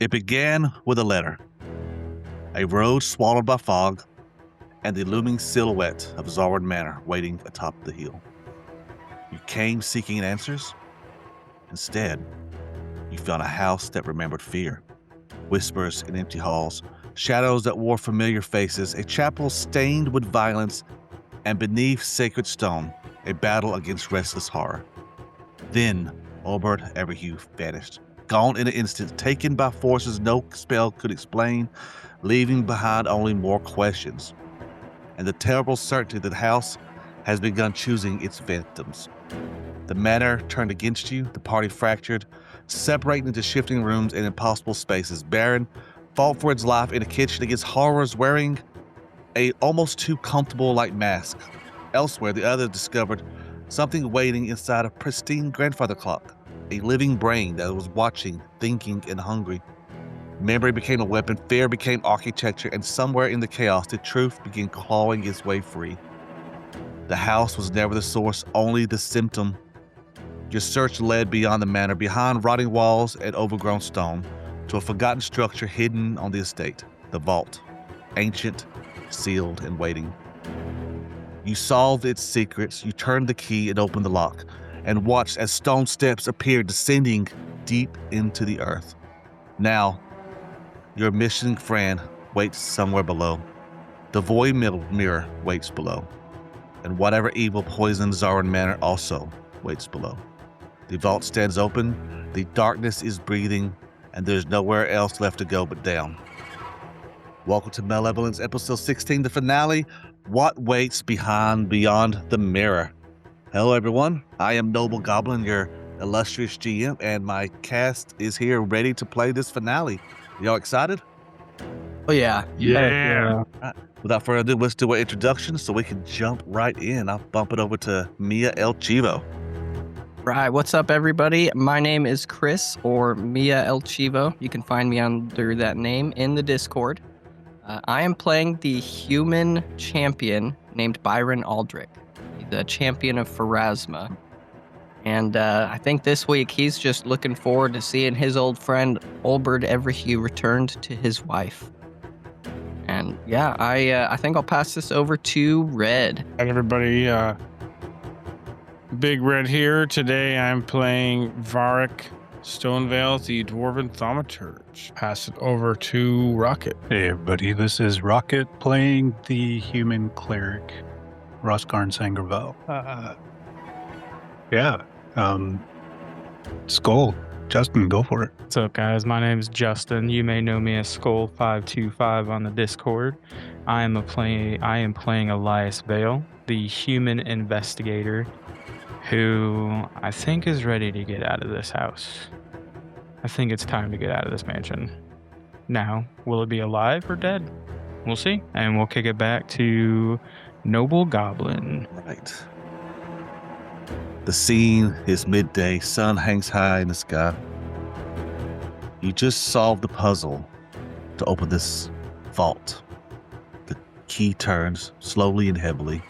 It began with a letter, a road swallowed by fog, and the looming silhouette of Xarwinn Manor waiting atop the hill. You came seeking answers. Instead, you found a house that remembered fear, whispers in empty halls, shadows that wore familiar faces, a chapel stained with violence, and beneath sacred stone, a battle against restless horror. Then, Albert Everhue vanished, gone in an instant, taken by forces no spell could explain, leaving behind only more questions, and the terrible certainty that the house has begun choosing its victims. The manor turned against you, the party fractured, separating into shifting rooms and impossible spaces. Baron fought for its life in a kitchen against horrors wearing a almost too comfortable like mask. Elsewhere, the others discovered something waiting inside a pristine grandfather clock, a living brain that was watching, thinking, and hungry. Memory became a weapon, fear became architecture, and somewhere in the chaos, the truth began clawing its way free. The house was never the source, only the symptom. Your search led beyond the manor, behind rotting walls and overgrown stone, to a forgotten structure hidden on the estate, the vault, ancient, sealed, and waiting. You solved its secrets, you turned the key and opened the lock, and watched as stone steps appeared descending deep into the earth. Now, your missing friend waits somewhere below. The void mirror waits below. And whatever evil poisoned Xarwinn Manor also waits below. The vault stands open, the darkness is breathing, and there's nowhere else left to go but down. Welcome to Malevolence, episode 16, the finale, What Waits Beyond the Mirror. Hello everyone, I am Noble Goblin, your illustrious GM, and my cast is here ready to play this finale. Y'all excited? Oh yeah. Yeah. Without further ado, let's do an introduction so we can jump right in. I'll bump it over to Mia El Chivo. Right. What's up, everybody? My name is Chris, or Mia El Chivo. You can find me under that name in the Discord. I am playing the human champion named Byron Aldrich, the champion of Pharasma. And I think this week he's just looking forward to seeing his old friend Albert Everhue returned to his wife. And yeah, I think I'll pass this over to Red. Hi, everybody. Big Red here. Today I'm playing Varric Stonevale, the Dwarven Thaumaturge. Pass it over to Rocket. Hey everybody, this is Rocket playing the human cleric, Roskarn Sangervale. Skull. Justin, go for it. What's up, guys? My name is Justin. You may know me as Skull525 on the Discord. I am playing Elias Vale, the human investigator, who I think is ready to get out of this house. I think it's time to get out of this mansion. Now, will it be alive or dead? We'll see. And we'll kick it back to Noble Goblin. Right. The scene is midday, sun hangs high in the sky. You just solved the puzzle to open this vault. The key turns slowly and heavily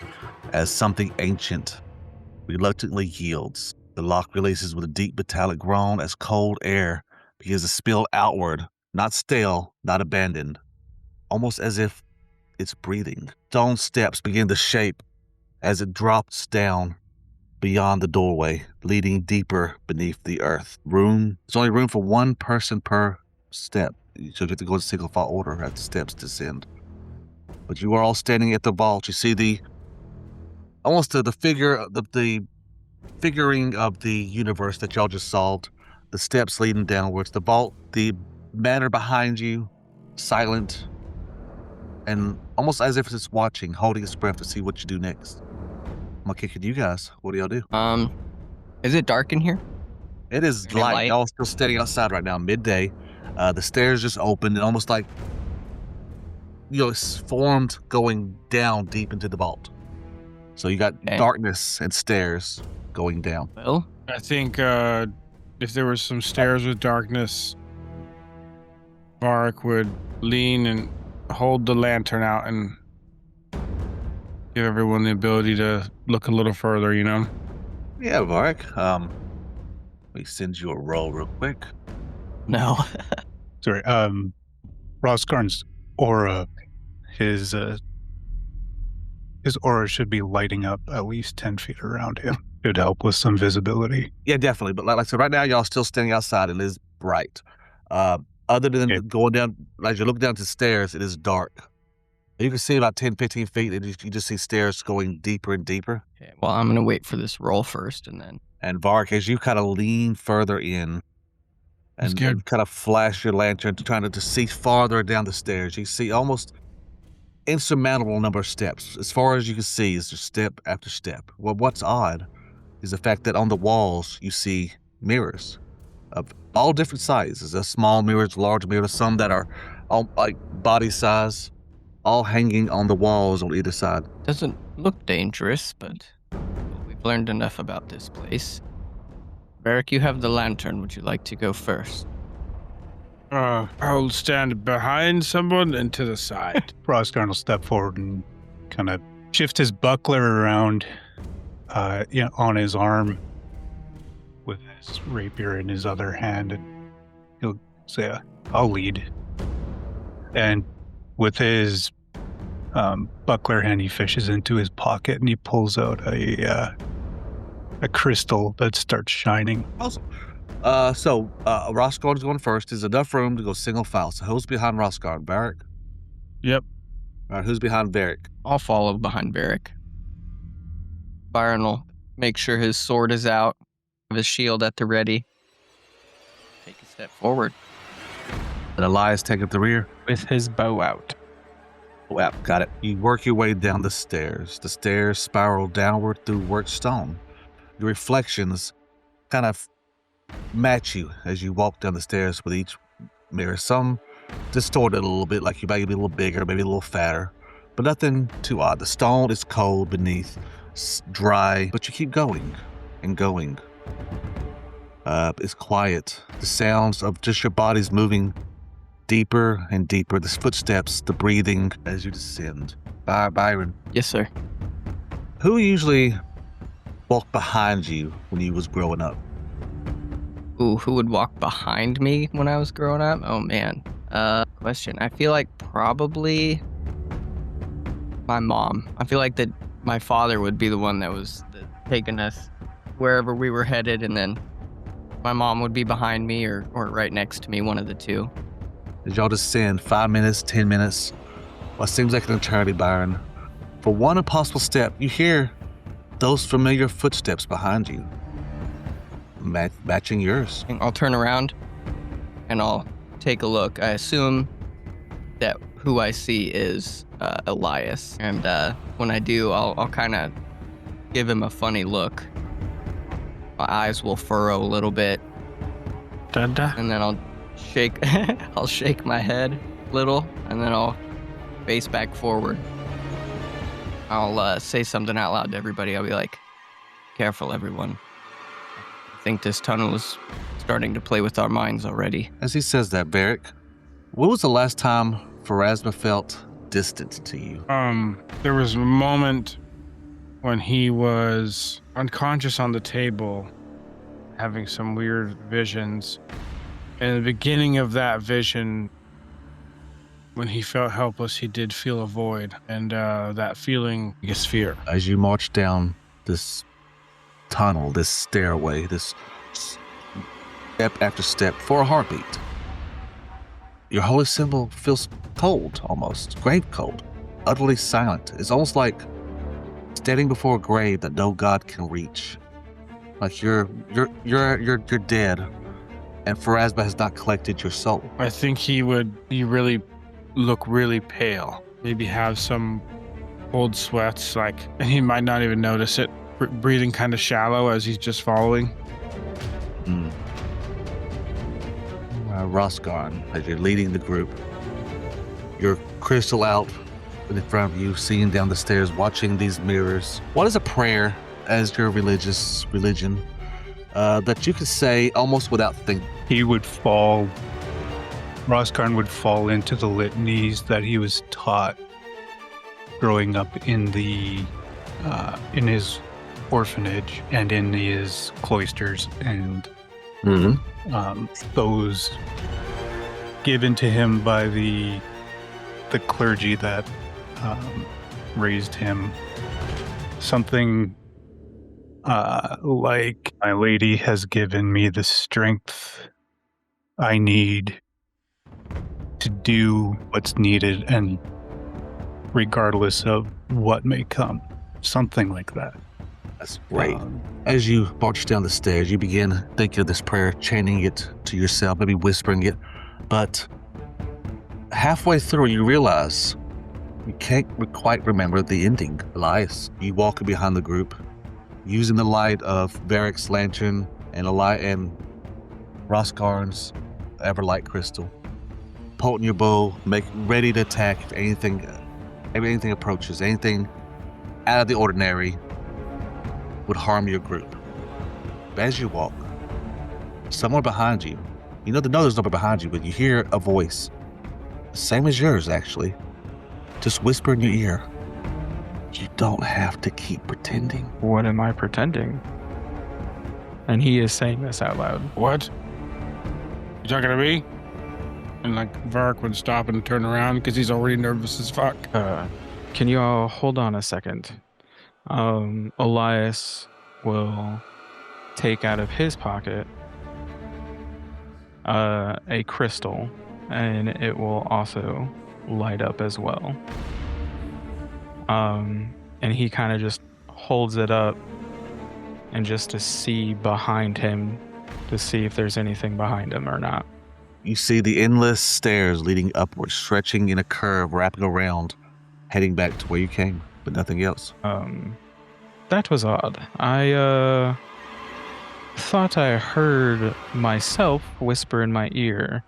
as something ancient reluctantly yields. The lock releases with a deep metallic groan as cold air begins to spill outward, not stale, not abandoned, almost as if it's breathing. Stone steps begin to shape as it drops down beyond the doorway, leading deeper beneath the earth. There's only room for one person per step. So you have to go in single file order as the steps descend. But you are all standing at the vault. You see the figuring of the universe that y'all just solved. The steps leading downwards. The vault, the manor behind you, silent, and almost as if it's watching, holding its breath to see what you do next. I'm gonna kick it to you guys. What do y'all do? Is it dark in here? It is light. Y'all still standing outside right now, midday. The stairs just opened and almost like, it's formed going down deep into the vault. So you got darkness and stairs going down. Well, I think if there was some stairs with darkness, Varric would lean and hold the lantern out and give everyone the ability to look a little further, you know? Yeah, Varric. Let me send you a roll real quick. no. Sorry. Roskarn's aura, his aura should be lighting up at least 10 feet around him. Should help with some visibility. Yeah, definitely. But like I said, right now y'all still standing outside. It is bright. Other than Okay. going down, as you look down the stairs, it is dark. You can see about 10, 15 feet, and you just see stairs going deeper and deeper. Okay, well, I'm going to wait for this roll first and then. And Vark, as you kind of lean further in and kind of flash your lantern, trying to see farther down the stairs, you see almost insurmountable number of steps. As far as you can see, is just step after step. Well, what's odd is the fact that on the walls you see mirrors of all different sizes. There's small mirrors, large mirrors, some that are all like body size, all hanging on the walls on either side. Doesn't look dangerous, but we've learned enough about this place. Varric, you have the lantern. Would you like to go first? I'll stand behind someone and to the side. Roskarn will step forward and kind of shift his buckler around on his arm with his rapier in his other hand, and he'll say, I'll lead. And with his buckler hand, he fishes into his pocket and he pulls out a crystal that starts shining. Awesome. So Roskarn's going first. There's enough room to go single file. So who's behind Roskarn? Varric? Yep. All right, who's behind Varric? I'll follow behind Varric. Byron will make sure his sword is out, his shield at the ready. Take a step forward. And Elias take up the rear. With his bow out. Oh, yeah, got it. You work your way down the stairs. The stairs spiral downward through worked stone. Your reflections kind of match you as you walk down the stairs with each mirror. Some distorted a little bit, like you might be a little bigger, maybe a little fatter, but nothing too odd. The stone is cold beneath, dry, but you keep going and going. It's quiet. The sounds of just your bodies moving deeper and deeper. The footsteps, the breathing as you descend. Byron, Yes, sir. who usually walked behind you when you was growing up? Ooh, who would walk behind me when I was growing up? Oh, man. Question. I feel like probably my mom. I feel like that my father would be the one that was taking us wherever we were headed, and then my mom would be behind me or right next to me, one of the two. As y'all descend 5 minutes, 10 minutes, what seems like an eternity, Byron. For one impossible step, you hear those familiar footsteps behind you, matching yours. I'll turn around and I'll take a look. I assume that who I see is Elias, and when I do, I'll kind of give him a funny look. My eyes will furrow a little bit, Dada. and then I'll shake. I'll shake my head a little, and then I'll face back forward. I'll say something out loud to everybody. I'll be like, "Careful, everyone. I think this tunnel is starting to play with our minds already." As he says that, Varric, when was the last time Pharasma felt distant to you? There was a moment when he was unconscious on the table, having some weird visions. In the beginning of that vision, when he felt helpless, he did feel a void, and that feeling is fear. As you march down this tunnel, this stairway, this step after step for a heartbeat, your holy symbol feels cold, almost grave cold, utterly silent. It's almost like standing before a grave that no god can reach. Like you're dead, and Pharasma has not collected your soul. I think he really look really pale, maybe have some cold sweats, and he might not even notice it, breathing kind of shallow as he's just following. Roskarn, as you're leading the group, your crystal out in front of you, seeing down the stairs, watching these mirrors. What is a prayer as your religion that you could say almost without thinking? Roskarn would fall into the litanies that he was taught growing up in his orphanage and in his cloisters, and those given to him by the clergy that raised him. Something like, my lady has given me the strength I need to do what's needed, and regardless of what may come. Something like that. That's great. As you march down the stairs, you begin thinking of this prayer, chanting it to yourself, maybe whispering it. But halfway through, you realize you can't quite remember the ending. Elias, you walk behind the group, using the light of Varric's lantern and Roskarn's Everlight crystal. Pulling your bow, ready to attack if anything approaches, anything out of the ordinary would harm your group. But as you walk, somewhere behind you, you know there's nobody behind you, but you hear a voice, same as yours actually, just whisper in your ear, you don't have to keep pretending. What am I pretending? And he is saying this out loud. What? You talking to me? And like Varric would stop and turn around because he's already nervous as fuck. Can you all hold on a second? Elias will take out of his pocket a crystal, and it will also light up as well. And he kind of just holds it up and just to see behind him, to see if there's anything behind him or not. You see the endless stairs leading upwards, stretching in a curve, wrapping around, heading back to where you came, but nothing else. That was odd. I thought I heard myself whisper in my ear.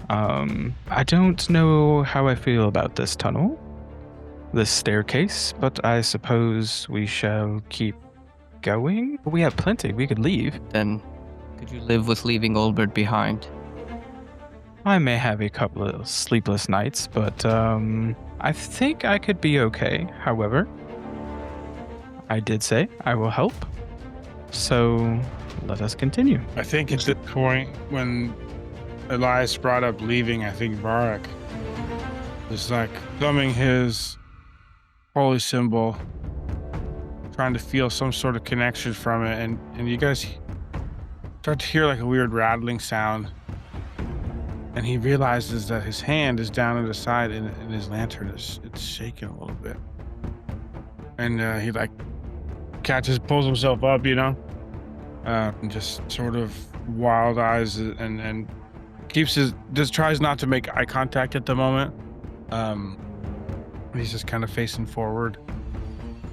I don't know how I feel about this tunnel, this staircase, but I suppose we shall keep going. We have plenty. We could leave. Then, could you live with leaving Olbert behind? I may have a couple of sleepless nights, but I think I could be okay. However, I did say I will help. So let us continue. I think at the point when Elias brought up leaving, I think Varric was like thumbing his holy symbol, trying to feel some sort of connection from it, and you guys start to hear like a weird rattling sound. And he realizes that his hand is down at the side and his lantern it's shaking a little bit. And he like pulls himself up, and just sort of wild eyes and just tries not to make eye contact at the moment. He's just kind of facing forward.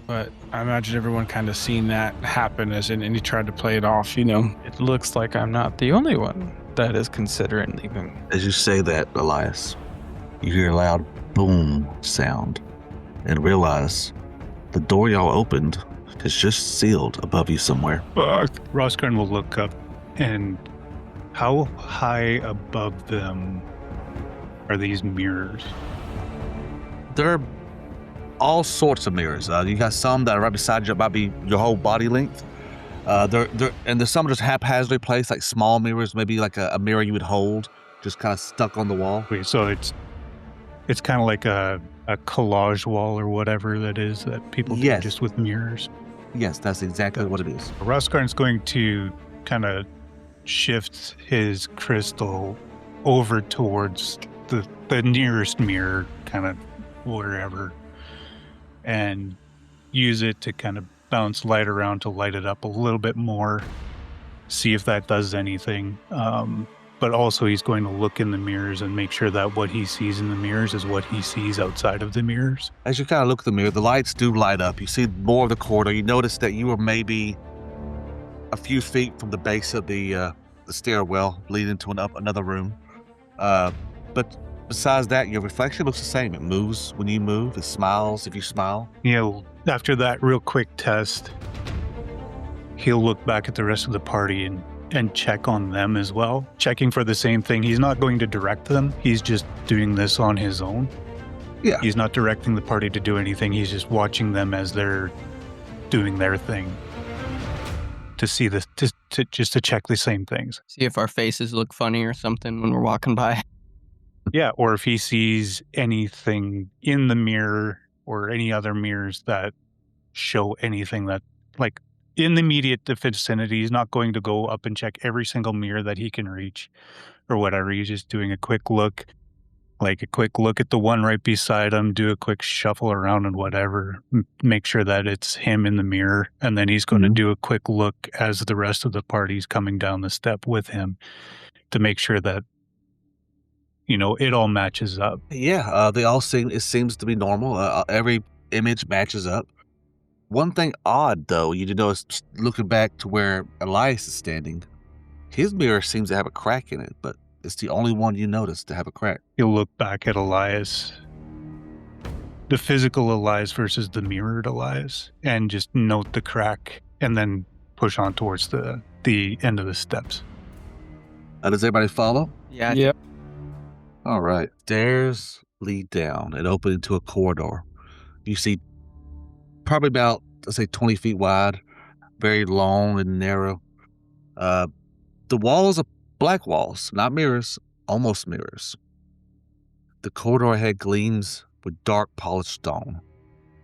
But I imagine everyone kind of seen that happen and he tried to play it off, It looks like I'm not the only one that is considering leaving. As you say that, Elias, you hear a loud boom sound and realize the door y'all opened is just sealed above you somewhere. Fuck. Roskarn will look up, and how high above them are these mirrors? There are all sorts of mirrors. You got some that are right beside you, might be your whole body length. And there's some just haphazardly placed, like small mirrors, maybe like a mirror you would hold, just kind of stuck on the wall. Wait, so it's kind of like a collage wall or whatever that is that people do just with mirrors. Yes, that's exactly what it is. Roskarn's going to kind of shift his crystal over towards the nearest mirror, kind of wherever, and use it to kind of bounce light around to light it up a little bit more, see if that does anything. But also he's going to look in the mirrors and make sure that what he sees in the mirrors is what he sees outside of the mirrors. As you kind of look at the mirror, the lights do light up. You see more of the corridor. You notice that you were maybe a few feet from the base of the stairwell leading to another room. But besides that, your reflection looks the same. It moves when you move. It smiles if you smile. After that real quick test, he'll look back at the rest of the party and check on them as well, checking for the same thing. He's not going to direct them. He's just doing this on his own. Yeah. He's not directing the party to do anything. He's just watching them as they're doing their thing to see just to check the same things. See if our faces look funny or something when we're walking by. Yeah, or if he sees anything in the mirror or any other mirrors that show anything that, like, in the immediate vicinity, he's not going to go up and check every single mirror that he can reach or whatever. He's just doing a quick look, like a quick look at the one right beside him, do a quick shuffle around and whatever, make sure that it's him in the mirror. And then he's going to do a quick look as the rest of the party's coming down the step with him to make sure that, it all matches up. Yeah, it seems to be normal. Every image matches up. One thing odd, though, you do notice, looking back to where Elias is standing, his mirror seems to have a crack in it, but it's the only one you notice to have a crack. You'll look back at Elias, the physical Elias versus the mirrored Elias, and just note the crack and then push on towards the end of the steps. Does everybody follow? Yeah. Yep. All right. Stairs lead down and open into a corridor. You see probably about, let's say, 20 feet wide, very long and narrow. The walls are black walls, not mirrors, almost mirrors. The corridor ahead gleams with dark polished stone,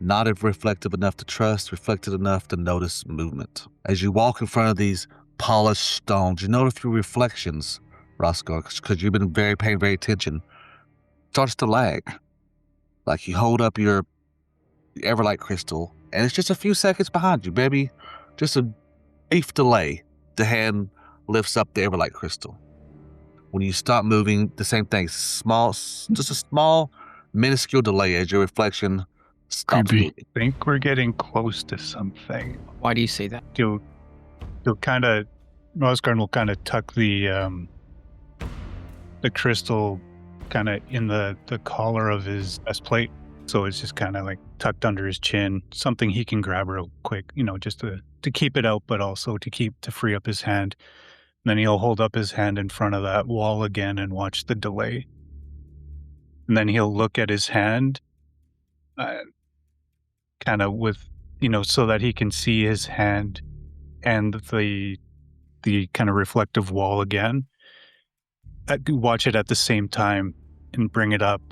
not reflective enough to trust, reflective enough to notice movement. As you walk in front of these polished stones, you notice through reflections, Roscoe, because you've been paying very attention, starts to lag. Like you hold up your Everlight crystal, and it's just a few seconds behind you, baby. Just a brief delay. The hand lifts up the Everlight crystal. When you stop moving, the same thing. Just a small, minuscule delay as your reflection stops moving. I think we're getting close to something. Why do you say that? You'll kind of, Rosgarn will kind of tuck the crystal kind of in the collar of his vest plate. So it's just kind of like tucked under his chin, something he can grab real quick, just to keep it out, but also to free up his hand. And then he'll hold up his hand in front of that wall again and watch the delay. And then he'll look at his hand, kind of with, so that he can see his hand and the kind of reflective wall again. Watch it at the same time and bring it up,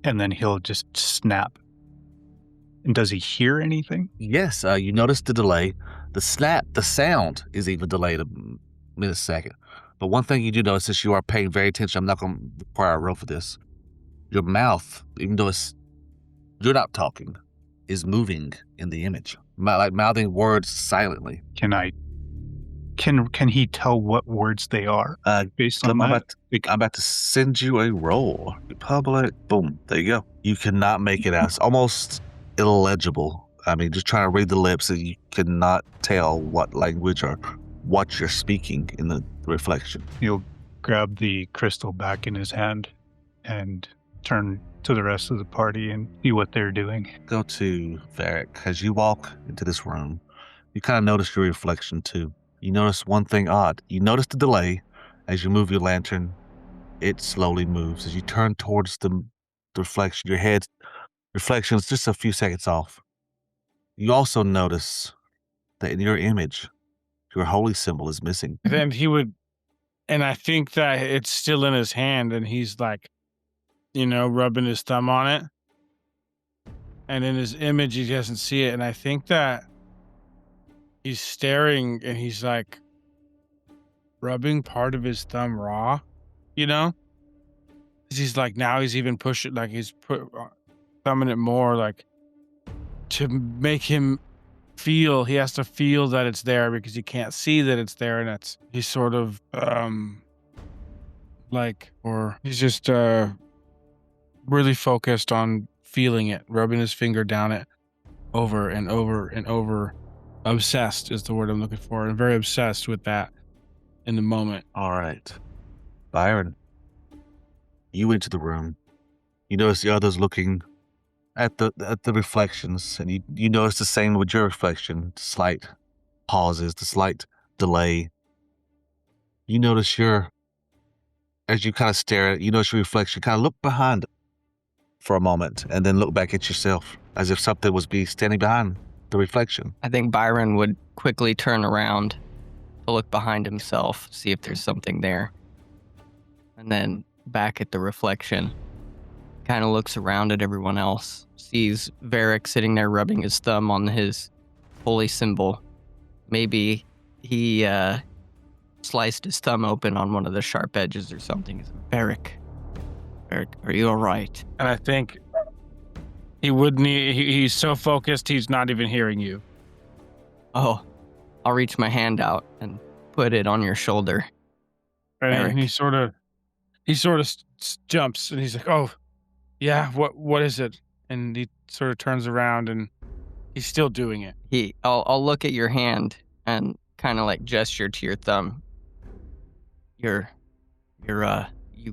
and then he'll just snap. And does he hear anything? Yes, you notice the delay. The snap, the sound is even delayed a millisecond. But one thing you do notice is you are paying very attention. I'm not going to require a roll for this. Your mouth, even though you're not talking, is moving in the image, like mouthing words silently. Can he tell what words they are? Based on that? I'm about to send you a roll. Republic, boom, there you go. You cannot make it out. It's almost illegible. I mean, just trying to read the lips, and you cannot tell what language or what you're speaking in the reflection. He'll grab the crystal back in his hand and turn to the rest of the party and see what they're doing. Go to Varric. As you walk into this room, you kind of notice your reflection too. You notice one thing odd. You notice the delay as you move your lantern. It slowly moves. As you turn towards the reflection, your head's reflection is just a few seconds off. You also notice that in your image, your holy symbol is missing. And I think that it's still in his hand, and he's like, rubbing his thumb on it. And in his image, he doesn't see it. And I think that he's staring, and he's like rubbing part of his thumb raw, 'Cause he's like, now he's even pushing, like he's thumbing it more, like to make him feel, he has to feel that it's there because he can't see that it's there. And he's sort of he's just really focused on feeling it, rubbing his finger down it over and over and over. Obsessed is the word I'm looking for, and very obsessed with that in the moment. All right. Byron, you enter the room. You notice the others looking at the reflections, and you notice the same with your reflection, the slight pauses, the slight delay. You notice as you kind of stare at it, you notice your reflection, kind of look behind it for a moment, and then look back at yourself as if something was standing behind the reflection. I think Byron would quickly turn around to look behind himself, see if there's something there, and then back at the reflection, kind of looks around at everyone else, sees Varric sitting there rubbing his thumb on his holy symbol. Maybe he sliced his thumb open on one of the sharp edges or something. Varric, are you all right? And I think he wouldn't. He's so focused, he's not even hearing you. Oh, I'll reach my hand out and put it on your shoulder. And Varric. he sort of jumps, and he's like, "Oh, yeah. What is it?" And he sort of turns around, and he's still doing it. I'll look at your hand and kind of like gesture to your thumb. You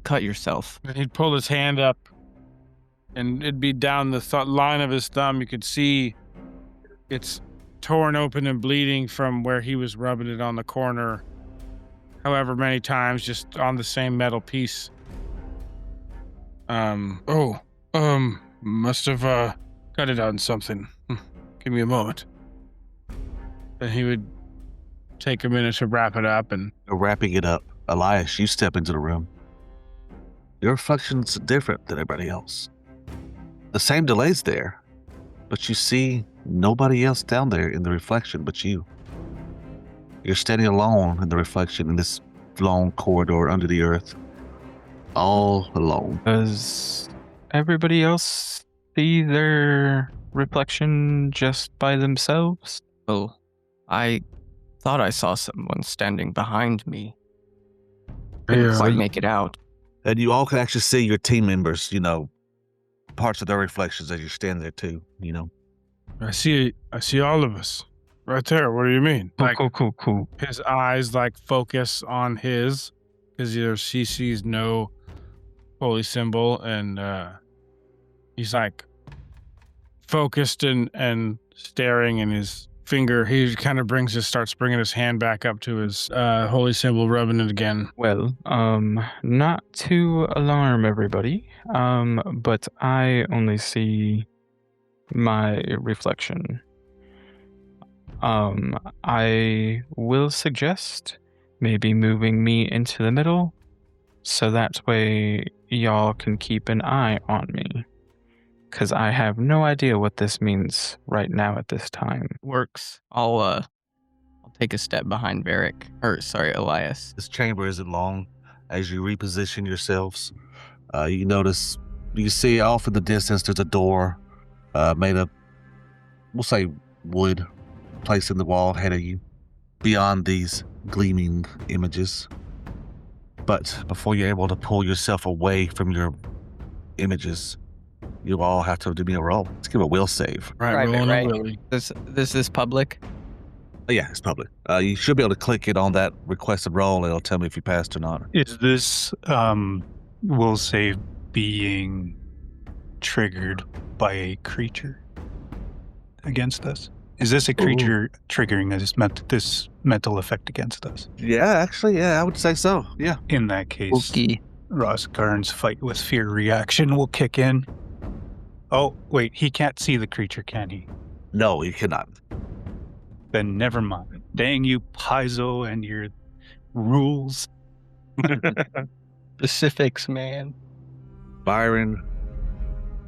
cut yourself. And he'd pull his hand up, and it'd be down the line of his thumb. You could see it's torn open and bleeding from where he was rubbing it on the corner, however many times, just on the same metal piece. Must have cut it on something. Give me a moment. And he would take a minute to wrap it up. And Wrapping it up, Elias, you step into the room. Your reflection's different than everybody else. The same delay's there, but you see nobody else down there in the reflection but you. You're standing alone in the reflection in this long corridor under the earth. All alone. Does everybody else see their reflection just by themselves? Oh, I thought I saw someone standing behind me. Couldn't quite make it out. And you all can actually see your team members, parts of their reflections as you stand there too, I see all of us right there. What do you mean? Cool. His eyes focus on his, because he sees no holy symbol, and he's focused and staring, and his finger, he kind of starts bringing his hand back up to his holy symbol, rubbing it again. Well, not to alarm everybody, but I only see my reflection. I will suggest maybe moving me into the middle, so that way y'all can keep an eye on me. Because I have no idea what this means right now at this time. Works. I'll take a step behind Elias. This chamber isn't long. As you reposition yourselves, you see off in the distance there's a door made of, we'll say, wood, placed in the wall ahead of you, beyond these gleaming images. But before you're able to pull yourself away from your images, you all have to do me a roll. Let's give a will save. Right. Really. This is public? Oh, yeah, it's public. You should be able to click it on that requested roll, and it'll tell me if you passed or not. Is this will save being triggered by a creature against us? Is this a creature triggering this mental effect against us? Yeah, actually, I would say so. Yeah. In that case, Okay. Roskarn's fight with fear reaction will kick in. Oh, wait, he can't see the creature, can he? No, you cannot. Then never mind. Dang you, Paizo, and your rules. Specifics, man. Byron.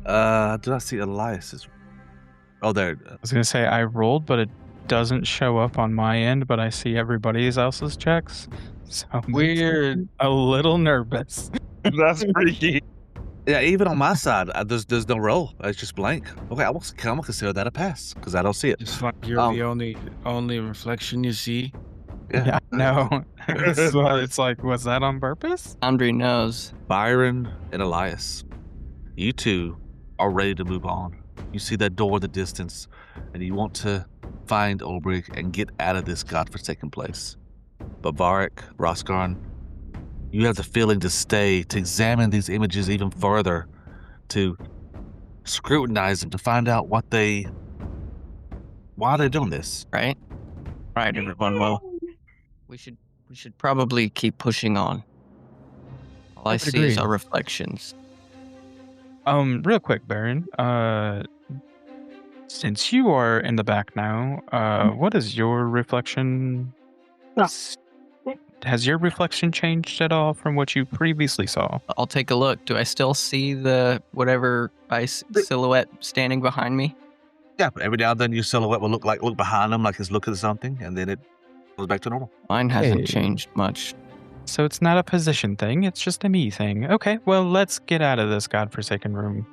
Do I see Elias's? Oh, there. I was going to say I rolled, but it doesn't show up on my end, but I see everybody else's checks. So Weird. a little nervous. That's freaky. Yeah, even on my side, there's no roll. It's just blank. Okay, I'm gonna consider that a pass because I don't see it. Just you're the only reflection you see. Yeah, no. It's like, was that on purpose? Andre knows. Byron and Elias, you two are ready to move on. You see that door in the distance, and you want to find Ulbrich and get out of this godforsaken place. But Varric, Roskarn, you have the feeling to stay, to examine these images even further, to scrutinize them, to find out why they're doing this. Right, everyone. Well, we should probably keep pushing on. All I see is our reflections. Real quick, Baron. Since you are in the back now, what is your reflection? has your reflection changed at all from what you previously saw? I'll take a look. Do I still see the whatever ice silhouette standing behind me? Yeah, but every now and then your silhouette will look behind him like it's looking at something, and then it goes back to normal. Mine hasn't Hey. changed much. So it's not a position thing, it's just a me thing. Okay, well, let's get out of this godforsaken room.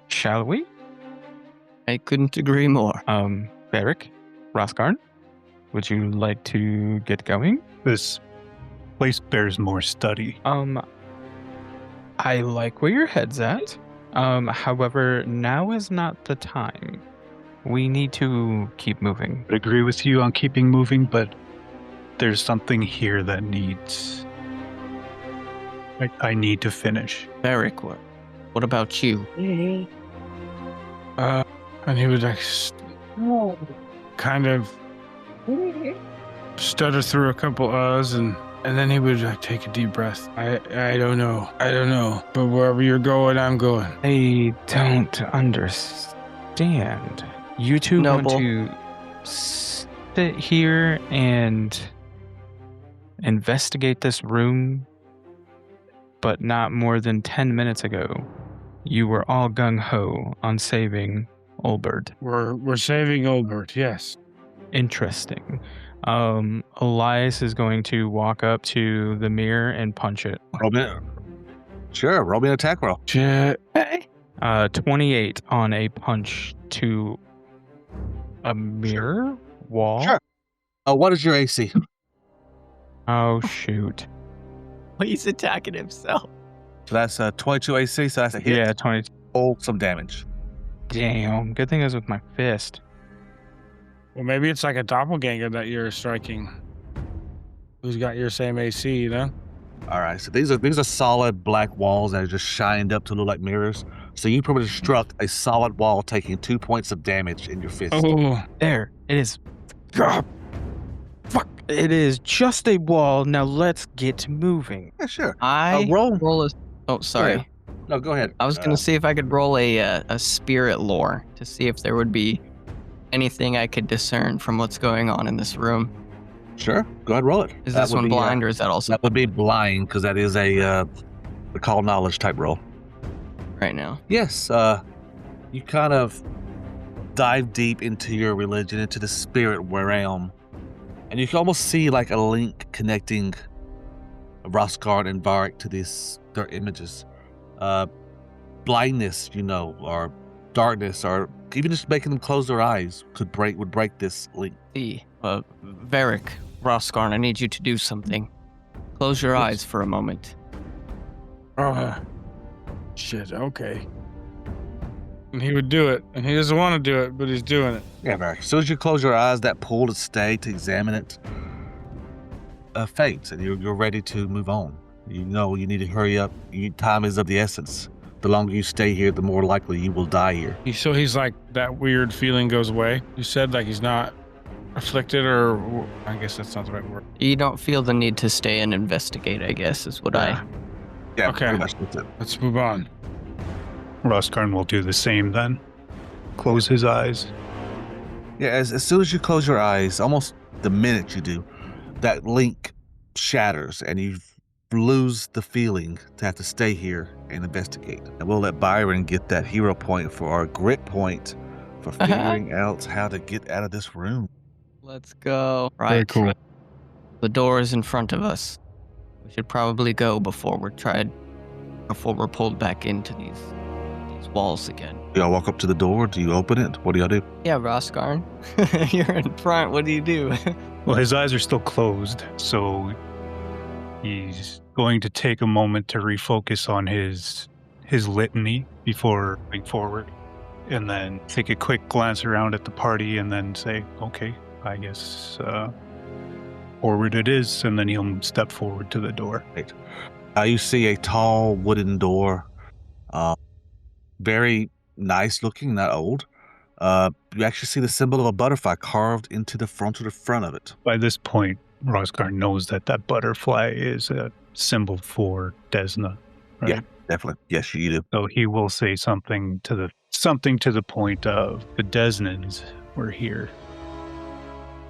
Shall we? I couldn't agree more. Beric, Roskarn, would you like to get going? This place bears more study. I like where your head's at. However, now is not the time. We need to keep moving. I agree with you on keeping moving, but there's something here that needs... I need to finish. Beric, what about you? And he would like kind of stutter through a couple uhs and then he would like take a deep breath. I don't know, but wherever you're going, I'm going. I don't understand. You two Noble. want to sit here and investigate this room, but not more than 10 minutes ago, you were all gung-ho on saving Olbert. We're saving Olbert, yes. Interesting. Elias is going to walk up to the mirror and punch it. Roll me an attack roll. 28 on a punch to a mirror wall. Sure. What is your AC? Oh shoot. He's attacking himself. So that's 22 AC, so that's a hit. Yeah, 20. Roll some damage. Damn. Good thing I was with my fist. Well, maybe it's like a doppelganger that you're striking. Who's got your same AC, you know? All right, so these are solid black walls that are just shined up to look like mirrors. So you probably struck a solid wall, taking 2 points of damage in your fist. Oh, There. It is. Ah, fuck. It is just a wall. Now let's get moving. Yeah, sure. I roll. a... Oh, sorry. No, go ahead. I was going to see if I could roll a spirit lore to see if there would be anything I could discern from what's going on in this room. Sure, go ahead, roll it. Is That this would one be, blind or is that also That would be blind because that is a call knowledge type roll. right now? Yes, you kind of dive deep into your religion, into the spirit realm, and you can almost see like a link connecting Roskarn and Varric to their images. Blindness, or darkness, or even just making them close their eyes would break this link. Varric, Roskarn, I need you to do something. Close your eyes for a moment. shit, okay. And he would do it, and he doesn't want to do it, but he's doing it. Yeah, Varric. As soon as you close your eyes, that pull to stay to examine it fades, and you're ready to move on. You know you need to hurry up. Time is of the essence. The longer you stay here, the more likely you will die here. So he's like, that weird feeling goes away. You said like he's not afflicted, or I guess that's not the right word. You don't feel the need to stay and investigate, I guess, is what Yeah, Okay. pretty much that's it. Let's move on. Roskarn will do the same then. Close his eyes. Yeah, as soon as you close your eyes, almost the minute you do, that link shatters, and you lose the feeling to have to stay here and investigate. And we'll let Byron get that hero point for our grit point for figuring out how to get out of this room. Let's go. Right. Very cool. The door is in front of us. We should probably go before we're pulled back into these walls again. Do y'all walk up to the door? Do you open it? What do y'all do? Yeah, Roskarn. You're in front. What do you do? Well, his eyes are still closed, so he's going to take a moment to refocus on his litany before moving forward, and then take a quick glance around at the party, and then say, "Okay, I guess forward it is." And then he'll step forward to the door. You see a tall wooden door, very nice looking, not old. You actually see the symbol of a butterfly carved into the front of it. By this point, Roskarn knows that butterfly is a symbol for Desna. Right? Yeah. Definitely. Yes, you do. So he will say something to the point of, the Desnans were here.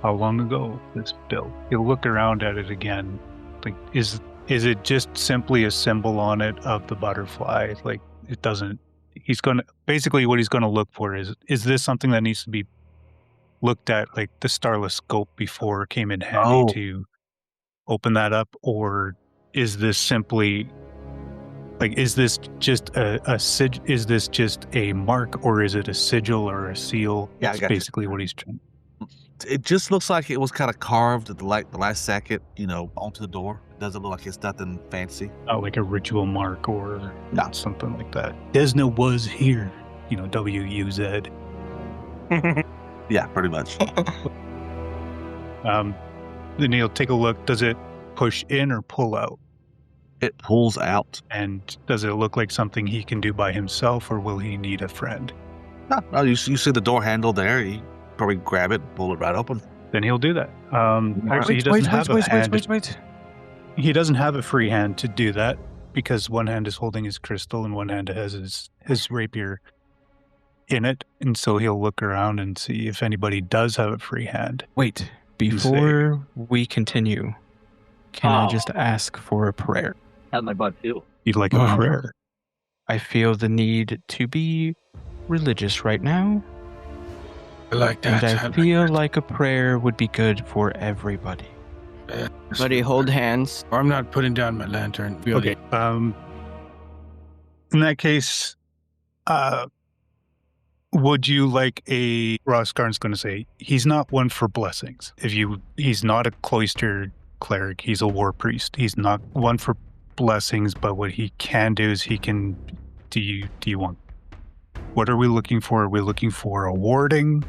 How long ago was this built? He'll look around at it again, Like, is it just simply a symbol on it of the butterfly? Like, it doesn't. He's gonna basically what he's gonna look for is this something that needs to be looked at, like the starless scope before came in handy to open that up, or is this simply like, is this just is this just a mark, or is it a sigil or a seal? Yeah, I That's got you. basically what he's trying. It just looks like it was kind of carved at the last second, onto the door. It doesn't look like it's nothing fancy. Oh, like a ritual mark or No. something like that. Desna was here, WUZ. Yeah, pretty much. Then he'll take a look. Does it push in or pull out? It pulls out. And does it look like something he can do by himself, or will he need a friend? No, you see the door handle there. You probably grab it, pull it right open. Then he'll do that. Actually, he doesn't have a hand. Wait. He doesn't have a free hand to do that because one hand is holding his crystal and one hand has his rapier in it, and so he'll look around and see if anybody does have a free hand. Wait, before we continue, can I just ask for a prayer? How'd my butt feel? You'd like a prayer? I feel the need to be religious right now, I like that. and I feel like a prayer would be good for everybody. Buddy, hold hands. I'm not putting down my lantern. Okay. In that case, would you like a... Roskarn's going to say, he's not one for blessings. He's not a cloistered cleric. He's a war priest. He's not one for blessings, but what he can do is he can... Do you want... What are we looking for? Are we looking for a warding?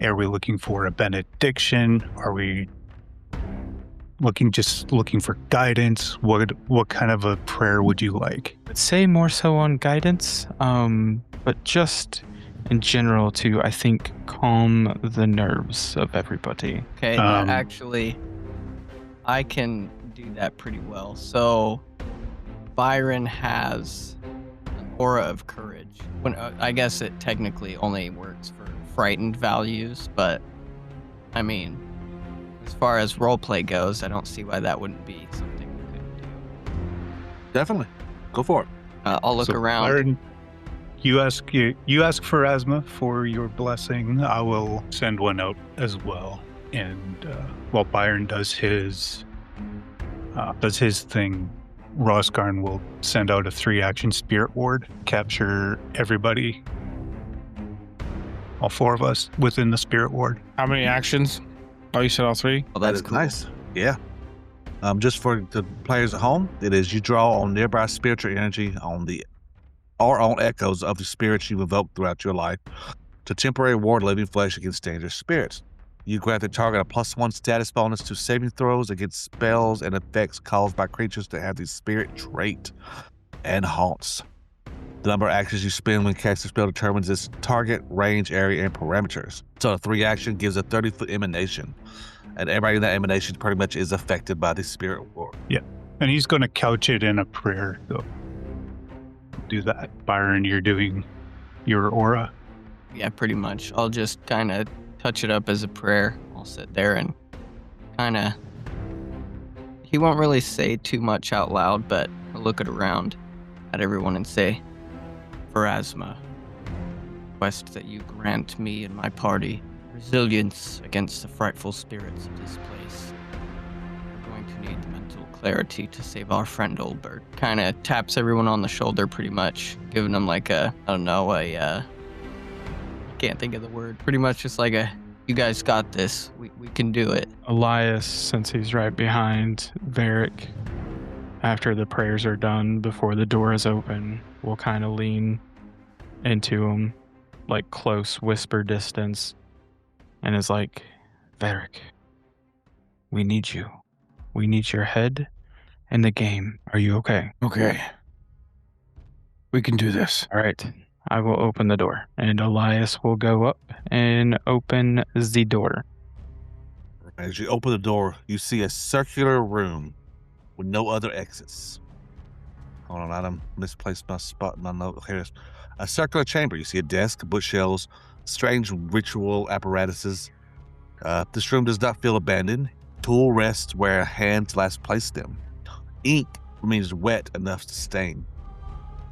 Are we looking for a benediction? Are we looking for guidance? What kind of a prayer would you like? I'd say more so on guidance, but just in general to, I think, calm the nerves of everybody. Okay, actually, I can do that pretty well. So, Byron has an aura of courage. I guess it technically only works for frightened values, but I mean, as far as roleplay goes, I don't see why that wouldn't be something we could do. Definitely. Go for it. I'll look around. Byron, you ask for Asma for your blessing. I will send one out as well. And while Byron does his thing, Roskarn will send out a 3-action spirit ward, capture everybody, all 4 of us within the spirit ward. How many actions? Oh, you said all 3? Well, that's That is cool. nice. Yeah. Just for the players at home, it is you draw on nearby spiritual energy or on echoes of the spirits you evoke throughout your life to temporary ward living flesh against dangerous spirits. You grant the target a +1 status bonus to saving throws against spells and effects caused by creatures that have the spirit trait and haunts. The number of actions you spend when casting a spell determines its target, range, area, and parameters. So a 3-action gives a 30-foot emanation, and everybody in that emanation pretty much is affected by the spirit ward. And he's going to couch it in a prayer. So do that. Byron, you're doing your aura. Yeah, pretty much. I'll just kind of touch it up as a prayer. I'll sit there and kind of... He won't really say too much out loud, but I'll look around at everyone and say, for Asma, request that you grant me and my party resilience against the frightful spirits of this place. We're going to need the mental clarity to save our friend Oldberg. Kind of taps everyone on the shoulder pretty much, giving them like I can't think of the word. Pretty much just like you guys got this. We can do it. Elias, since he's right behind Varric, after the prayers are done, before the door is open, will kind of lean into him, like close whisper distance, and is like, Varric, we need you. We need your head in the game. Are you okay? Okay. We can do this. All right. I will open the door, and Elias will go up and open the door. As you open the door, you see a circular room with no other exits. Hold on, I misplaced my spot in my note. Here it is. A circular chamber. You see a desk, bookshelves, strange ritual apparatuses. This room does not feel abandoned. tool rests where hands last placed them. Ink remains wet enough to stain.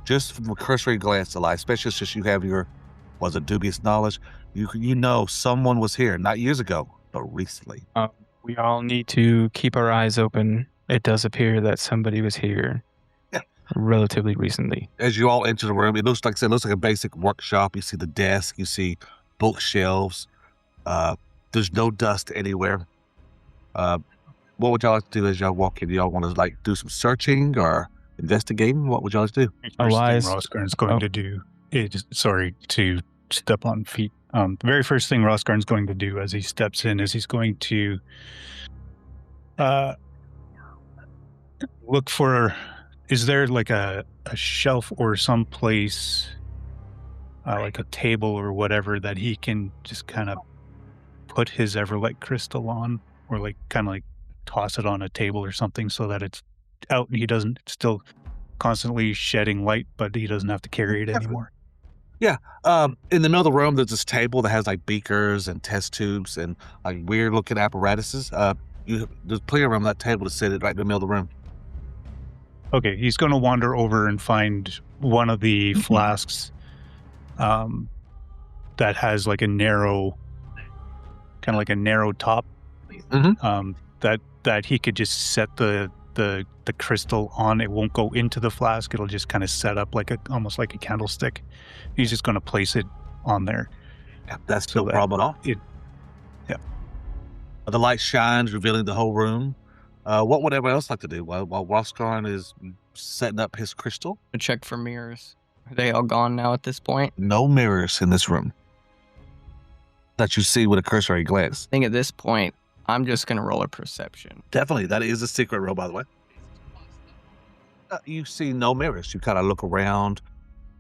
Just from a cursory glance, Elias, especially since you have your, dubious knowledge, you know someone was here, not years ago, but recently. We all need to keep our eyes open. It does appear that somebody was here relatively recently. As you all enter the room, it looks like a basic workshop. You see the desk, you see bookshelves. There's no dust anywhere. What would y'all like to do as y'all walk in? Do y'all want to like do some searching or investigating? What would y'all like to do? First Elias- thing Roskarn's going to do is, sorry to step on feet. The very first thing Roskarn's going to do as he steps in is he's going to look for, is there like a shelf or some place, like a table or whatever, that he can just kind of put his Everlight crystal on, or like kind of like toss it on a table or something so that it's out and he doesn't still constantly shedding light, but he doesn't have to carry it anymore. In the middle of the room, there's this table that has like beakers and test tubes and like weird looking apparatuses. There's plenty of room on that table to sit it right in the middle of the room. Okay, he's going to wander over and find one of the flasks that has like a narrow, kind of like a narrow top. That he could just set the crystal on. It won't go into the flask. It'll just kind of set up like almost like a candlestick. He's just going to place it on there. Yeah, that's So no that problem at all. The light shines, revealing the whole room. What would everyone else like to do while Roskarn is setting up his crystal? To check for mirrors. Are they all gone now at this point? No mirrors in this room that you see with a cursory glance. I think at this point, I'm just going to roll a perception. Definitely, that is a secret room, by the way. You see no mirrors. You kind of look around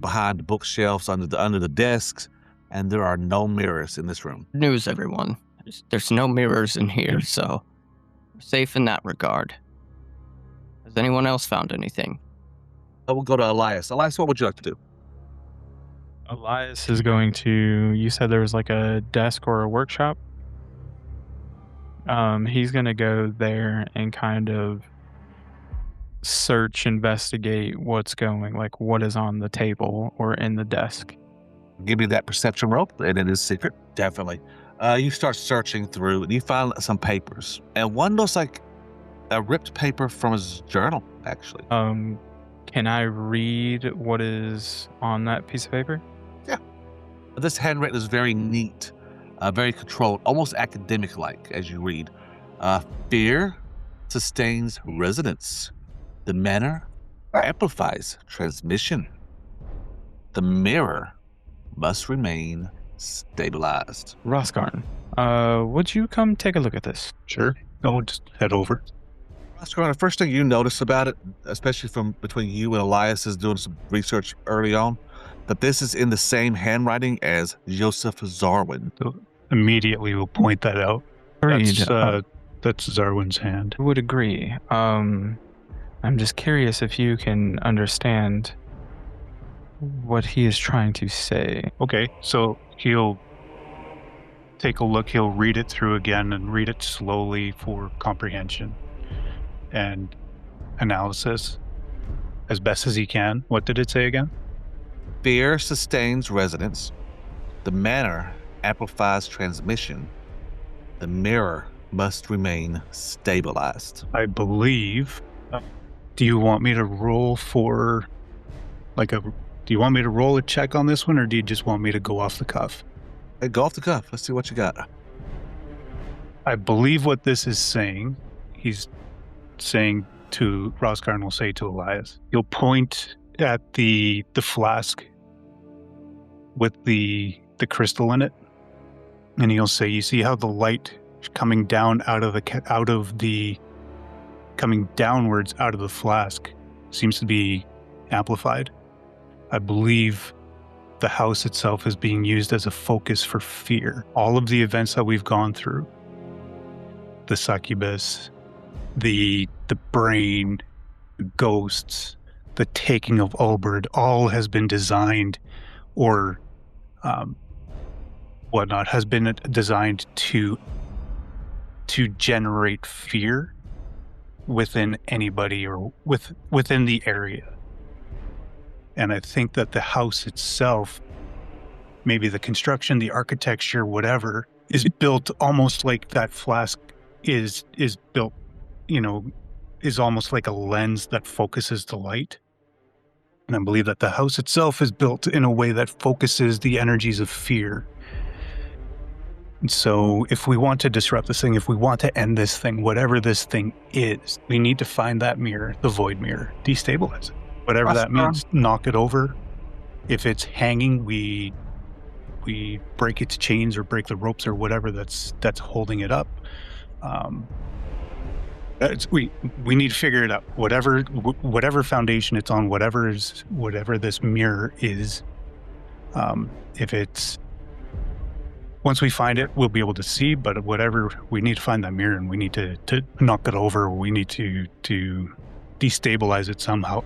behind the bookshelves, under the desks, and there are no mirrors in this room. News, everyone. There's no mirrors in here, so we're safe in that regard. Has anyone else found anything? I will go to Elias. Elias, what would you like to do? Elias is going to, you said there was like a desk or a workshop? He's going to go there and kind of search, investigate what's going, like what is on the table or in the desk. Give me that perception roll, and it is secret. Definitely. You start searching through, and you find some papers. And one looks like a ripped paper from his journal, actually. Can I read what is on that piece of paper? Yeah. This handwritten is very neat, very controlled, almost academic-like as you read. Fear sustains resonance. The manor amplifies transmission. The mirror must remain stabilized. Roskarn, would you come take a look at this? Sure. No, just head over. Oscar, the first thing you notice about it, especially from between you and Elias is doing some research early on, that this is in the same handwriting as Joseph Xarwinn. So immediately we'll point that out. That's Xarwinn's hand. I would agree. I'm just curious if you can understand what he is trying to say. Okay, so he'll take a look, he'll read it through again and read it slowly for comprehension and analysis as best as he can. What did it say again? Fear sustains resonance. The manor amplifies transmission. The mirror must remain stabilized. I believe. Do you want me to roll for do you want me to roll a check on this one, or do you just want me to go off the cuff? Hey, go off the cuff. Let's see what you got. I believe what this is saying, he's saying to Roskarn will say to Elias. You'll point at the flask with the crystal in it, and he'll say, "You see how the light coming down coming downwards out of the flask seems to be amplified? I believe the house itself is being used as a focus for fear. All of the events that we've gone through, the succubus, the brain, the ghosts, the taking of Ulberd, all has been designed or whatnot, has been designed to to generate fear within anybody or within the area. And I think that the house itself, maybe the construction, the architecture, whatever, is built almost like that flask is built, is almost like a lens that focuses the light. And I believe that the house itself is built in a way that focuses the energies of fear. And so if we want to disrupt this thing, if we want to end this thing, whatever this thing is, we need to find that mirror, the void mirror, destabilize it. Whatever that means, knock it over. If it's hanging, we break its chains or break the ropes or whatever that's holding it up. We need to figure it out. Whatever foundation it's on, whatever this mirror is. If it's once we find it, we'll be able to see. But whatever, we need to find that mirror and we need to knock it over. We need to destabilize it somehow.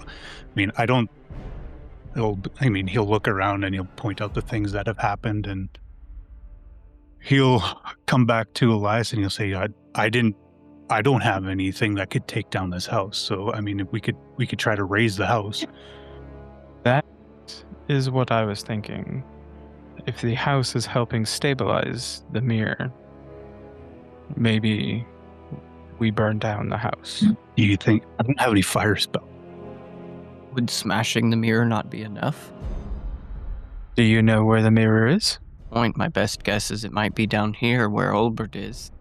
He'll look around and he'll point out the things that have happened, and he'll come back to Elias and he'll say, I don't have anything that could take down this house. So, we could try to raise the house. That is what I was thinking. If the house is helping stabilize the mirror, maybe we burn down the house. Do you think? I don't have any fire spell. Would smashing the mirror not be enough? Do you know where the mirror is? My best guess is it might be down here where Olbert is.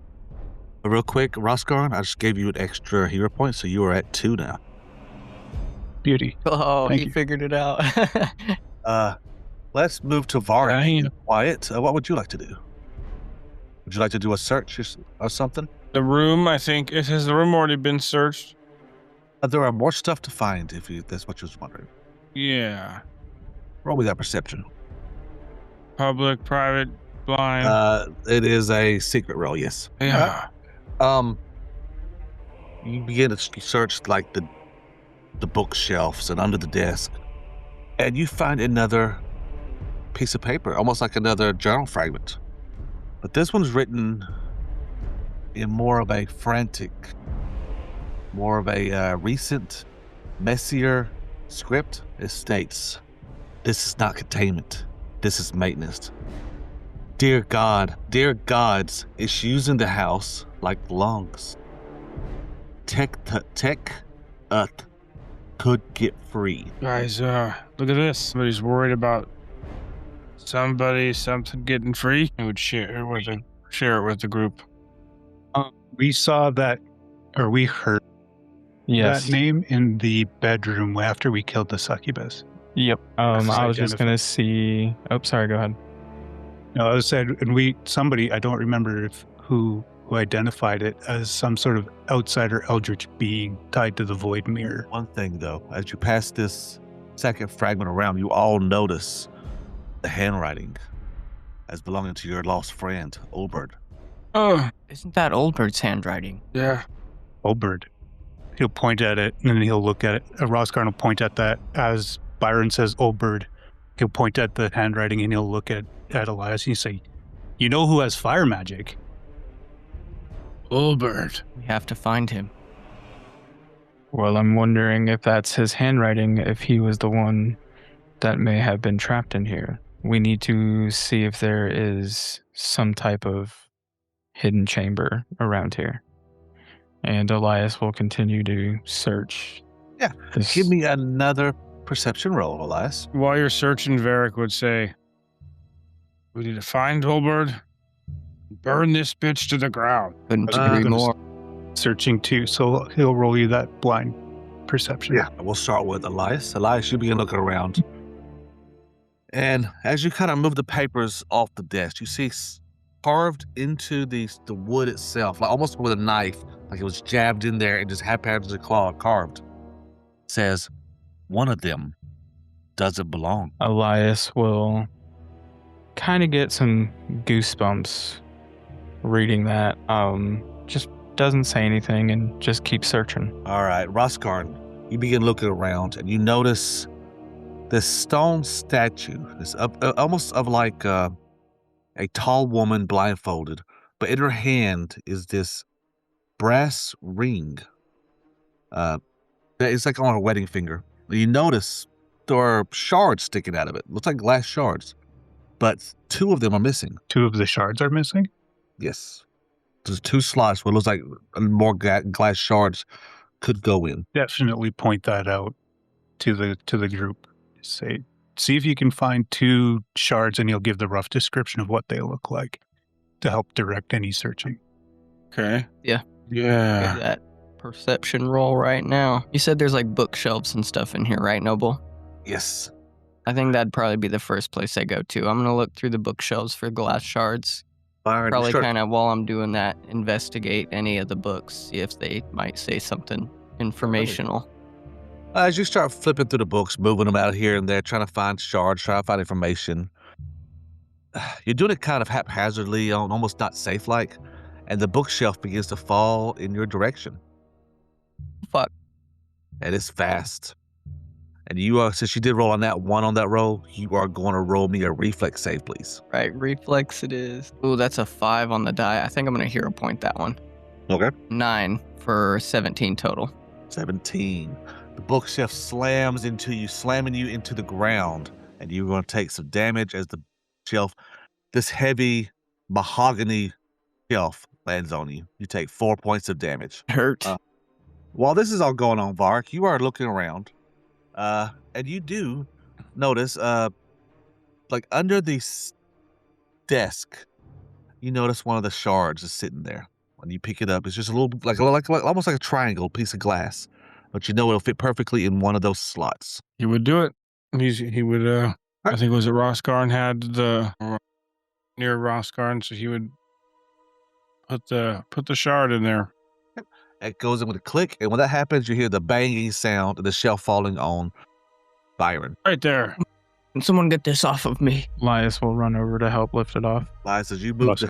Real quick, Rosgarn, I just gave you an extra hero point, so you are at 2 now. Beauty. Oh, Thank he you. figured it out. Let's move to Varg. Right. Wyatt, what would you like to do? Would you like to do a search or something? The room, I think, has the room already been searched? There are more stuff to find if that's what you was wondering. Yeah. Roll me that perception. Public, private, blind. It is a secret roll, yes. Yeah. You begin to search like the bookshelves and under the desk, and you find another piece of paper, almost like another journal fragment. But this one's written in more of a frantic, more of a recent, messier script. It states, "This is not containment. This is maintenance. Dear God, dear gods, issues in the house like lungs. Tech could get free." Guys, look at this. Somebody's worried about something getting free. I would share it with the group. We saw that, or we heard Yes. that name in the bedroom after we killed the succubus. Yep. I was just identify. gonna see. Oh, sorry. Go ahead. No, I said, and somebody, I don't remember who identified it as some sort of outsider eldritch being tied to the void mirror. One thing though, as you pass this second fragment around, you all notice the handwriting as belonging to your lost friend, Olbert. Oh, Isn't that Olbert's handwriting? yeah. Olbert. He'll point at it and then he'll look at it. Rosgarn will point at that as Byron says Olbert. He'll point at the handwriting and he'll look at Elias and he'll say, "You know who has fire magic?" Olbert. We have to find him. Well, I'm wondering if that's his handwriting, if he was the one that may have been trapped in here. We need to see if there is some type of hidden chamber around here. And Elias will continue to search. Yeah, this- Give me another perception roll, Elias. While you're searching, Varric would say, "We need to find Olbert, burn this bitch to the ground." Couldn't Uh, agree gonna more. Searching too, so he'll roll you that blind perception. We'll start with Elias. Elias, you begin looking around. And as you kind of move the papers off the desk, you see carved into the wood itself, like almost with a knife, like it was jabbed in there and just haphazardly carved. Says, "One of them doesn't belong." Elias will kind of get some goosebumps reading that. Just doesn't say anything and just keep searching. All right, Rosgarn, you begin looking around and you notice this stone statue. It's almost of like a tall woman blindfolded, but in her hand is this brass ring. It's like on her wedding finger. You notice there are shards sticking out of it. Looks like glass shards, but 2 of them are missing. 2 of the shards are missing? Yes. There's 2 slots where it looks like more glass shards could go in. Definitely point that out to the group. Say, see if you can find 2 shards, and you'll give the rough description of what they look like to help direct any searching. Okay. Yeah. Yeah. Get that perception roll right now. You said there's like bookshelves and stuff in here, right, Noble? Yes. I think that'd probably be the first place I go to. I'm going to look through the bookshelves for glass shards. Byron, Probably start- kind of while I'm doing that, investigate any of the books, see if they might say something informational. As you start flipping through the books, moving them out here and there, trying to find shards, trying to find information, you're doing it kind of haphazardly, almost not safe-like, and the bookshelf begins to fall in your direction. Fuck. And it's fast. And you are, since you did roll on that 1 on that roll, you are going to roll me a reflex save, please. Right, reflex it is. Ooh, that's a 5 on the die. I think I'm going to hero point that one. Okay. 9 for 17 total. 17. The bookshelf slams into you, slamming you into the ground, and you're going to take some damage as the shelf, this heavy mahogany shelf, lands on you. You take 4 points of damage. Hurt. While this is all going on, Vark, you are looking around, and you do notice, like under the desk, you notice one of the shards is sitting there. When you pick it up, it's just a little, like almost like a triangle piece of glass, but you know it'll fit perfectly in one of those slots. He would do it. He would. I think it was at Rosgarn had the near Rosgarn, so he would put the shard in there. It goes in with a click, and when that happens, you hear the banging sound of the shelf falling on Byron. Right there. Can someone get this off of me? Elias will run over to help lift it off. Lies, as you move,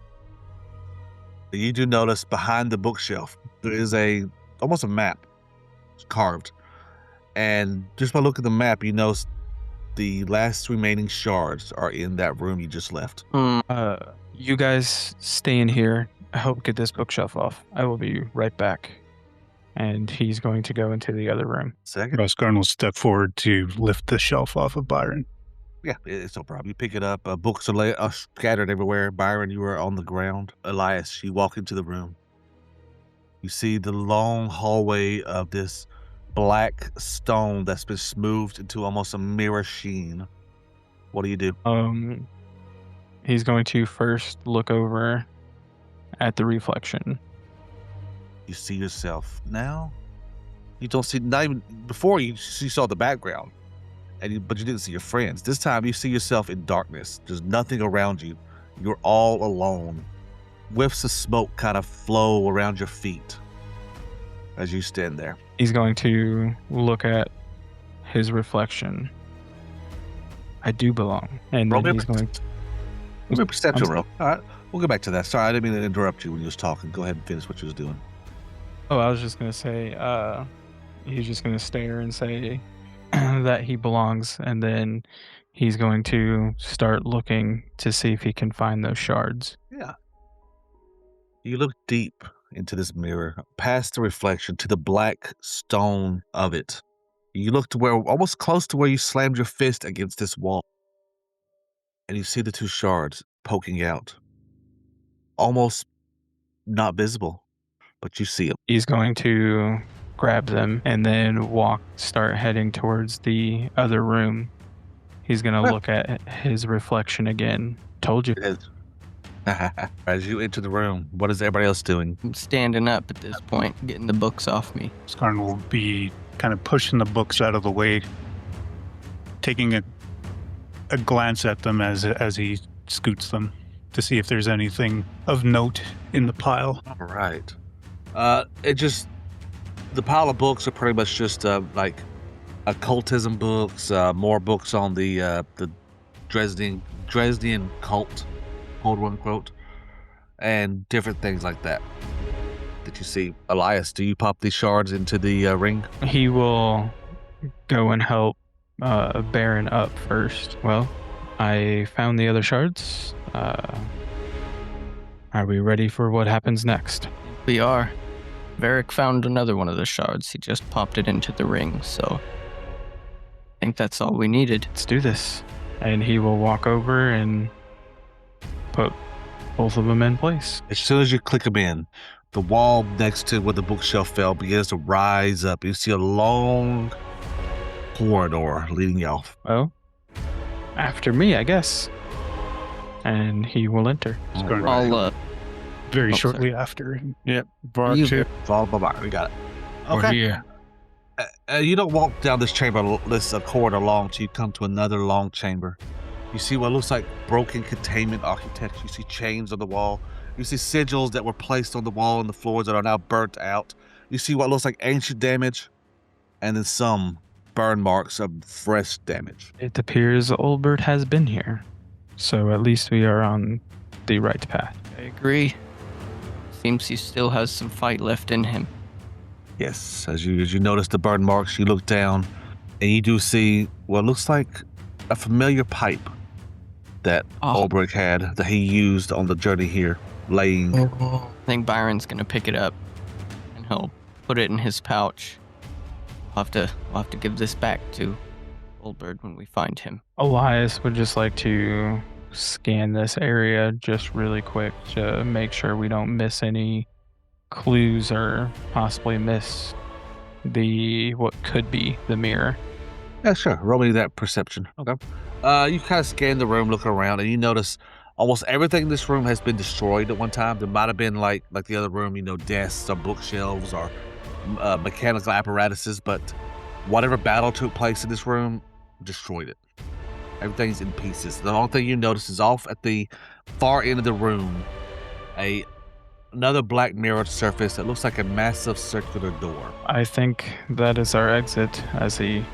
you do notice behind the bookshelf there is almost a map carved, and just by looking at the map, you notice the last remaining shards are in that room you just left. You guys stay in here. I hope get this bookshelf off. I will be right back. And he's going to go into the other room. Second, Rosgarn will step forward to lift the shelf off of Byron. yeah, it's no problem. You pick it up. Books are scattered everywhere. Byron, you are on the ground. Elias, you walk into the room. You see the long hallway of this black stone that's been smoothed into almost a mirror sheen. What do you do? He's going to first look over at the reflection. You see yourself now. You don't see, not even before you saw the background, but you didn't see your friends. This time you see yourself in darkness. There's nothing around you. You're all alone. Whiffs of smoke kind of flow around your feet as you stand there. He's going to look at his reflection. I do belong. And Roll then me he's going a perception I'm roll. All right, we'll go back to that. Sorry, I didn't mean to interrupt you when you was talking. Go ahead and finish what you was doing. Oh, I was just going to say, he's just going to stare and say that he belongs, and then he's going to start looking to see if he can find those shards. Yeah. You look deep into this mirror, past the reflection to the black stone of it. You look to where, almost close to where you slammed your fist against this wall, and you see the 2 shards poking out. Almost not visible, but you see them. He's going to grab them and then start heading towards the other room. He's going to look at his reflection again. Told you. As you enter the room, what is everybody else doing? I'm standing up at this point, getting the books off me. Rosgarn will be kind of pushing the books out of the way, taking a glance at them as he scoots them to see if there's anything of note in the pile. All right. The pile of books are pretty much just like occultism books, more books on the Dresden cult, quote unquote, and different things like that you see. Elias, do you pop these shards into the ring? He will go and help Baron up first. Well, I found the other shards. Are we ready for what happens next? We are. Varric found another one of the shards. He just popped it into the ring, so I think that's all we needed. Let's do this. And he will walk over and put both of them in place. As soon as you click them in, the wall next to where the bookshelf fell begins to rise up. You see a long corridor leading you off. Well, after me, I guess. And he will enter. It's going I'll, very oh, shortly after. Yep. Bar You- 2. Followed by Mark. We got it. We're Okay. here. You don't walk down this chamber, this corridor long, till you come to another long chamber. You see what looks like broken containment architecture. You see chains on the wall. You see sigils that were placed on the wall and the floors that are now burnt out. You see what looks like ancient damage, and then some burn marks of fresh damage. It appears Olbert has been here. So at least we are on the right path. I agree. Seems he still has some fight left in him. Yes, as you notice the burn marks, you look down, and you do see what looks like a familiar pipe that Oh. Olbrich had that he used on the journey here, laying. I think Byron's gonna pick it up, and he'll put it in his pouch. We'll have to give this back to Olbert when we find him. Elias would just like to scan this area just really quick to make sure we don't miss any clues or possibly miss what could be the mirror. Yeah, sure. Roll me that perception. Okay. You kind of scan the room, look around, and you notice almost everything in this room has been destroyed at one time. There might have been like the other room, desks or bookshelves or mechanical apparatuses, but whatever battle took place in this room destroyed it. Everything's in pieces. The only thing you notice is off at the far end of the room, another black mirrored surface that looks like a massive circular door. I think that is our exit as he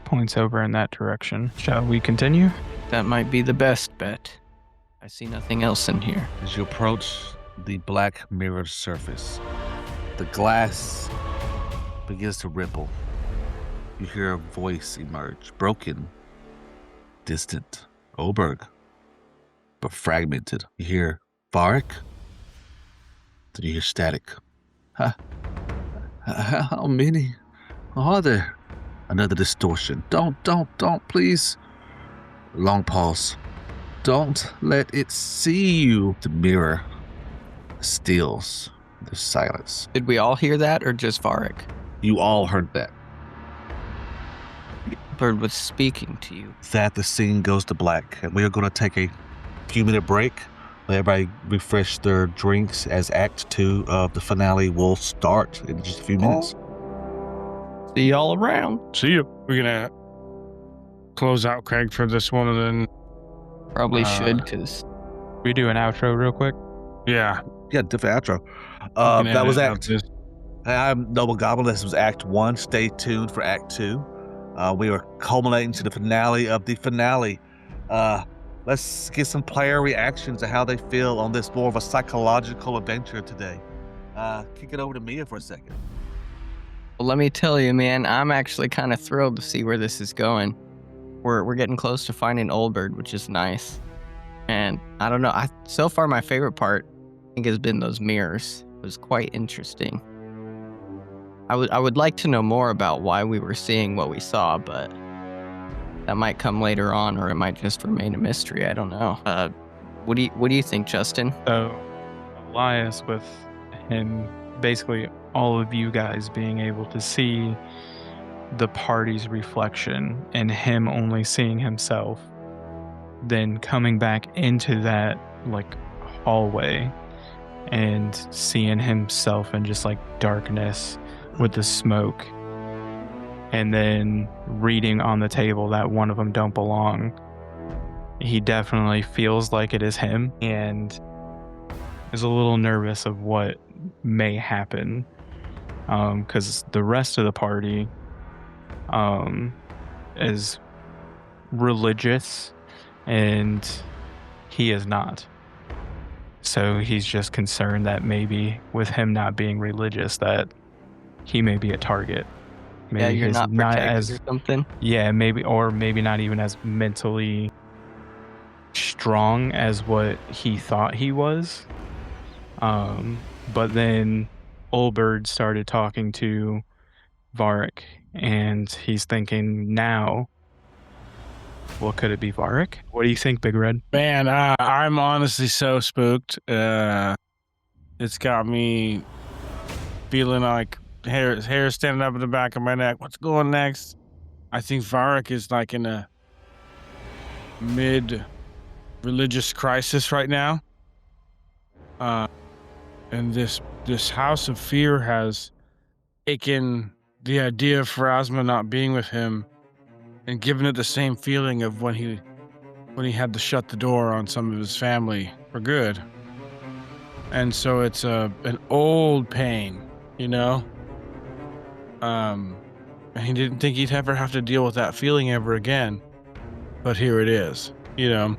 points over in that direction. Shall we continue? That might be the best bet. I see nothing else in here. As you approach the black mirrored surface, the glass begins to ripple. You hear a voice emerge, broken, distant, Oberg, but fragmented. You hear Varric, then you hear static. How many are there? Another distortion. Don't, please. Long pause. Don't let it see you. The mirror steals. There's silence. Did we all hear that, or just Varric? You all heard that. Bird was speaking to you. That the scene goes to black, and we are going to take a few-minute break. Let everybody refresh their drinks as Act 2 of the finale will start in just a few minutes. See y'all around. See you. We're going to close out Craig for this one, and then, Probably should, because We do an outro real quick. yeah. Yeah, different outro. we can That was edit out Act. this. I'm Noble Goblin. This was Act 1. Stay tuned for Act 2. We are culminating to the finale of the finale. Let's get some player reactions to how they feel on this more of a psychological adventure today. Kick it over to Mia for a second. Well, let me tell you, man, I'm actually kind of thrilled to see where this is going. We're getting close to finding Olbert, which is nice. And I don't know, so far my favorite part, I think, has been those mirrors. It was quite interesting. I would like to know more about why we were seeing what we saw, but that might come later on, or it might just remain a mystery. I don't know. What do you think, Justin? So, Elias, with him, basically all of you guys being able to see the party's reflection and him only seeing himself, then coming back into that hallway and seeing himself in just darkness with the smoke, and then reading on the table that one of them don't belong. He definitely feels like it is him and is a little nervous of what may happen, because the rest of the party is religious and he is not. So he's just concerned that maybe with him not being religious that he may be a target. Maybe Yeah, you're he's not protected or something. yeah, maybe not even as mentally strong as what he thought he was. But then Olberd started talking to Varric, and he's thinking now, what could it be, Varric? What do you think, Big Red? Man, I'm honestly so spooked. It's got me feeling like hair standing up in the back of my neck. What's going next? I think Varric is like in a mid-religious crisis right now. And this house of fear has taken the idea of Pharasma not being with him and given it the same feeling of when he had to shut the door on some of his family for good. And so it's an old pain, you know? And he didn't think he'd ever have to deal with that feeling ever again. But here it is, you know?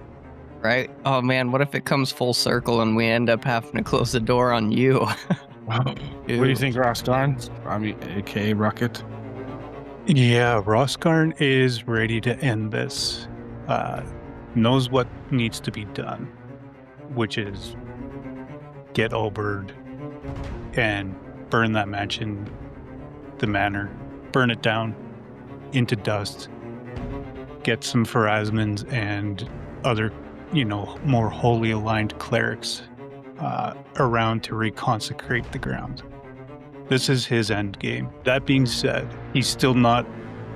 Right? Oh man, what if it comes full circle and we end up having to close the door on you? What do you think, Rostarn? I mean, aka Rocket? Yeah, Roskarn is ready to end this. Knows what needs to be done, which is get Olberd and burn that mansion, the manor, burn it down into dust, get some Pharasmans and other, more wholly aligned clerics around to reconsecrate the ground. This is his end game. That being said, he's still not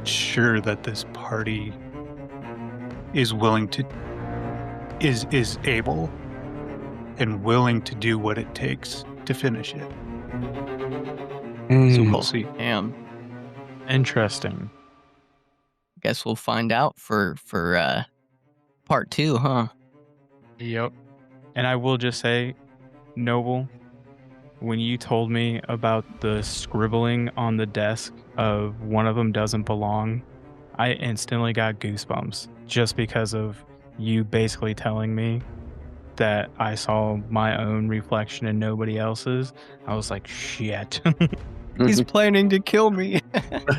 sure that this party is able and willing to do what it takes to finish it. So we'll see. Damn. Interesting. Guess we'll find out for part 2, huh? Yep. And I will just say, Noble, when you told me about the scribbling on the desk of one of them doesn't belong, I instantly got goosebumps just because of you basically telling me that I saw my own reflection and nobody else's. I was like, shit. He's planning to kill me.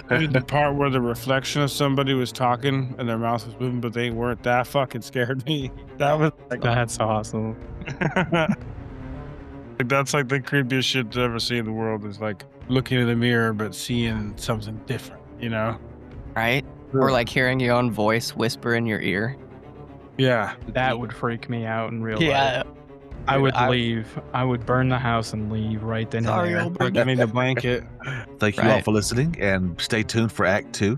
The part where the reflection of somebody was talking and their mouth was moving, but they weren't, that fucking scared me. That was like, That's awesome. that's like the creepiest shit to ever see in the world, is like looking in the mirror but seeing something different, you know? Right? Or like hearing your own voice whisper in your ear. Yeah. That would freak me out in real life. Yeah. I would leave. I would burn the house and leave right then Sorry, and there. Olberd. Give me the blanket. Thank you all Right. for listening, and stay tuned for Act 2.